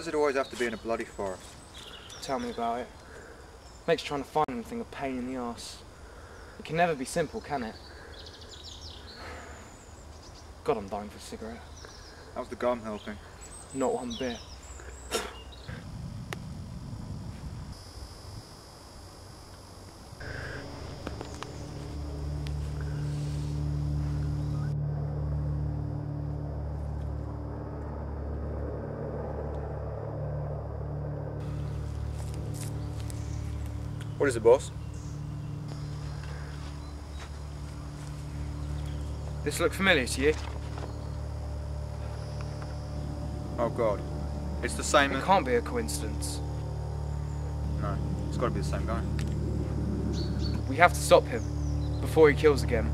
does it always have to be in a bloody forest? Tell me about it. Makes trying to find anything a pain in the arse. It can never be simple, can it? God, I'm dying for a cigarette. How's the gum helping? Not one bit. What is it, boss? This look familiar to you? Oh God. It's the same It can't be a coincidence. No, it's got to be the same guy. We have to stop him before he kills again.